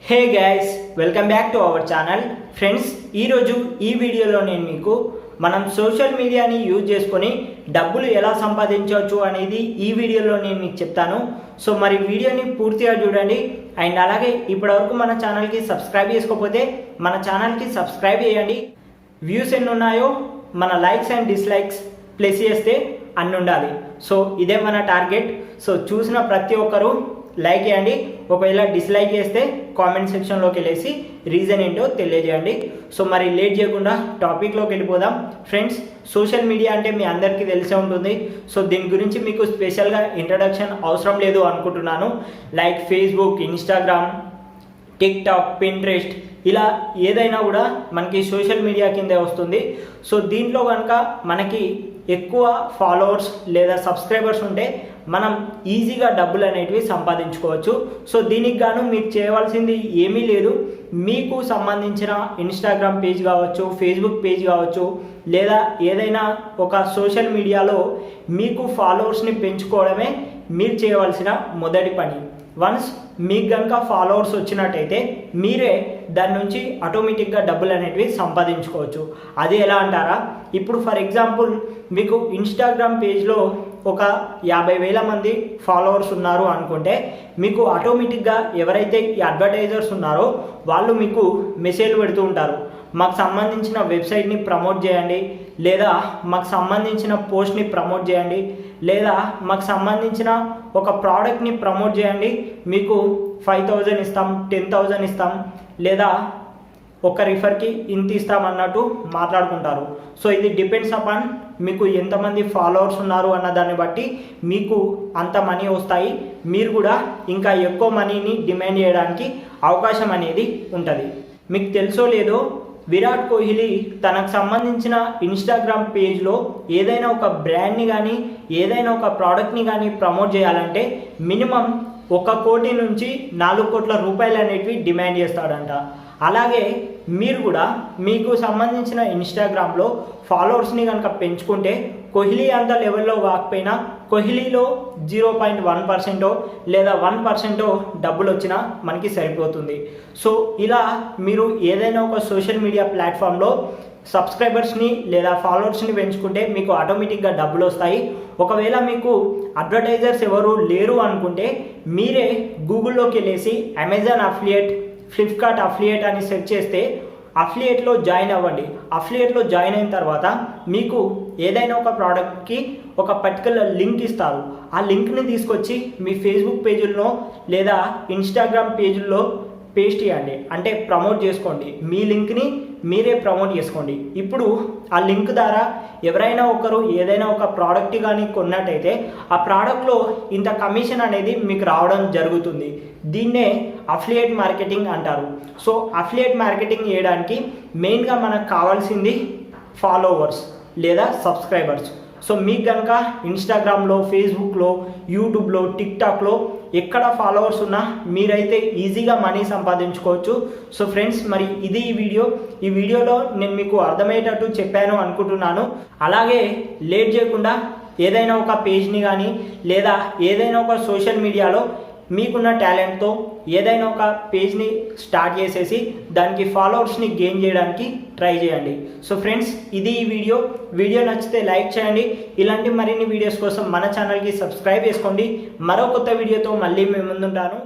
Hey guys, welcome back to our channel. Friends, ఈరోజు ఈ వీడియోలో నేను మీకు మనం సోషల్ మీడియాని యూజ్ చేసుకొని డబ్బులు ఎలా సంపాదించవచ్చు అనేది ఈ వీడియోలో నేను మీకు చెప్తాను. సో మరి వీడియోని పూర్తిగా చూడండి. అండ్ అలాగే ఇప్పటివరకు మన ఛానల్కి సబ్స్క్రైబ్ చేసుకోకపోతే మన ఛానల్కి సబ్స్క్రైబ్ చేయండి. వ్యూస్ ఎన్ని ఉన్నాయో మన లైక్స్ అండ్ డిస్లైక్స్ ప్లేస్ చేస్తే అన్ని ఉండాలి. సో ఇదే మన టార్గెట్. సో చూసిన ప్రతి ఒక్కరూ లైక్ చేయండి. ఒకవేళ డిస్లైక్ చేస్తే కామెంట్ సెక్షన్లోకి వెళ్ళేసి రీజన్ ఏంటో తెలియజేయండి. సో మరి లేట్ చేయకుండా టాపిక్లోకి వెళ్ళిపోదాం. ఫ్రెండ్స్, సోషల్ మీడియా అంటే మీ అందరికీ తెలిసే ఉంటుంది. సో దీని గురించి మీకు స్పెషల్గా ఇంట్రడక్షన్ అవసరం లేదు అనుకుంటున్నాను. Like Facebook, Instagram, TikTok, Pinterest, ఇలా ఏదైనా కూడా మనకి సోషల్ మీడియా కిందే వస్తుంది. సో దీంట్లో కనుక మనకి ఎక్కువ ఫాలోవర్స్ లేదా సబ్స్క్రైబర్స్ ఉంటే మనం ఈజీగా డబ్బులు అనేటివి సంపాదించుకోవచ్చు. సో దీనికి గాను మీకు చేయవలసింది ఏమీ లేదు. మీకు సంబంధించిన ఇన్స్టాగ్రామ్ పేజ్ కావచ్చు, ఫేస్బుక్ పేజ్ కావచ్చు, లేదా ఏదైనా ఒక సోషల్ మీడియాలో మీకు ఫాలోవర్స్ని పెంచుకోవడమే మీరు చేయవలసిన మొదటి పని. వన్స్ మీకు కనుక ఫాలోవర్స్ వచ్చినట్టయితే మీరే దాని నుంచి ఆటోమేటిక్గా డబ్బులు అనేటివి సంపాదించుకోవచ్చు. అది ఎలా అంటారా? ఇప్పుడు ఫర్ ఎగ్జాంపుల్ మీకు ఇన్స్టాగ్రామ్ పేజ్లో ఒక 50,000 మంది ఫాలోవర్స్ ఉన్నారు అనుకుంటే మీకు ఆటోమేటిక్గా ఎవరైతే ఈ అడ్వర్టైజర్స్ ఉన్నారో వాళ్ళు మీకు మెసేజ్లు పెడుతూ ఉంటారు. మాకు సంబంధించిన వెబ్సైట్ని ప్రమోట్ చేయండి, లేదా మాకు సంబంధించిన పోస్ట్ని ప్రమోట్ చేయండి, లేదా మాకు సంబంధించిన ఒక ప్రోడక్ట్ని ప్రమోట్ చేయండి, మీకు 5,000 ఇస్తాం, 10,000 ఇస్తాం, లేదా ఒక రిఫర్కి ఇంత ఇస్తాం అన్నట్టు మాట్లాడుకుంటారు. సో ఇది డిపెండ్స్ అపాన్ మీకు ఎంతమంది ఫాలోవర్స్ ఉన్నారు అన్న దాన్ని బట్టి మీకు అంత మనీ వస్తాయి. మీరు కూడా ఇంకా ఎక్కువ మనీని డిమాండ్ చేయడానికి అవకాశం అనేది ఉంటుంది. మీకు తెలుసో లేదో, విరాట్ కోహ్లీ తనకు సంబంధించిన ఇన్స్టాగ్రామ్ పేజ్లో ఏదైనా ఒక బ్రాండ్ని కానీ ఏదైనా ఒక ప్రోడక్ట్ని కానీ ప్రమోట్ చేయాలంటే మినిమం 1 కోటి నుంచి 4 కోట్ల రూపాయలు అనేటివి డిమాండ్ చేస్తాడంట. అలాగే మీరు కూడా మీకు సంబంధించిన ఇన్స్టాగ్రామ్లో ఫాలోవర్స్ని కనుక పెంచుకుంటే కోహ్లీ అంత లెవెల్లో కాకపోయినా కోహ్లీలో 0.1% లేదా 1% డబ్బులు వచ్చినా మనకి సరిపోతుంది. సో ఇలా మీరు ఏదైనా ఒక సోషల్ మీడియా ప్లాట్ఫామ్లో సబ్స్క్రైబర్స్ని లేదా ఫాలోవర్స్ని పెంచుకుంటే మీకు ఆటోమేటిక్గా డబ్బులు వస్తాయి. ఒకవేళ మీకు అడ్వర్టైజర్స్ ఎవరు లేరు అనుకుంటే మీరే గూగుల్లోకి వెళ్ళేసి అమెజాన్ అఫిలియేట్, ఫ్లిప్కార్ట్ అఫిలియేట్ అని సెర్చ్ చేస్తే అఫిలియేట్లో జాయిన్ అవ్వండి. అఫిలియేట్లో జాయిన్ అయిన తర్వాత మీకు ఏదైనా ఒక ప్రోడక్ట్కి ఒక పర్టికులర్ లింక్ ఇస్తారు. ఆ లింక్ని తీసుకొచ్చి మీ ఫేస్బుక్ పేజీల్లో లేదా ఇన్స్టాగ్రామ్ పేజీల్లో పేస్ట్ చేయండి, అంటే ప్రమోట్ చేసుకోండి. మీ లింక్ని మీరే ప్రమోట్ చేసుకోండి. ఇప్పుడు ఆ లింక్ ద్వారా ఎవరైనా ఒకరు ఏదైనా ఒక ప్రోడక్ట్ కానీ కొన్నట్టయితే ఆ ప్రోడక్ట్లో ఇంత కమిషన్ అనేది మీకు రావడం జరుగుతుంది. దీన్నే అఫిలియేట్ మార్కెటింగ్ అంటారు. సో అఫిలియేట్ మార్కెటింగ్ చేయడానికి మెయిన్గా మనకు కావాల్సింది ఫాలోవర్స్ లేదా సబ్స్క్రైబర్స్. సో మీకు కనుక ఇన్స్టాగ్రామ్లో, ఫేస్బుక్లో, యూట్యూబ్లో, టిక్టాక్లో ఎక్కడ ఫాలోవర్స్ ఉన్నా మీరైతే ఈజీగా మనీ సంపాదించుకోవచ్చు. సో ఫ్రెండ్స్, మరి ఇది ఈ వీడియోలో నేను మీకు అర్థమయ్యేటట్టు చెప్పాను అనుకుంటున్నాను. అలాగే లేట్ చేయకుండా ఏదైనా ఒక పేజ్ని కానీ లేదా ఏదైనా ఒక సోషల్ మీడియాలో మీకున్న టాలెంట్తో ఏదైనా ఒక పేజ్ని స్టార్ట్ చేసేసి దానికి ఫాలోవర్స్ని గెయిన్ చేయడానికి ట్రై చేయండి. సో ఫ్రెండ్స్, ఇది ఈ వీడియో నచ్చితే లైక్ చేయండి. ఇలాంటి మరిన్ని వీడియోస్ కోసం మన ఛానల్కి సబ్స్క్రైబ్ చేసుకోండి. మరో కొత్త వీడియోతో మళ్ళీ మేము ముందుంటాను.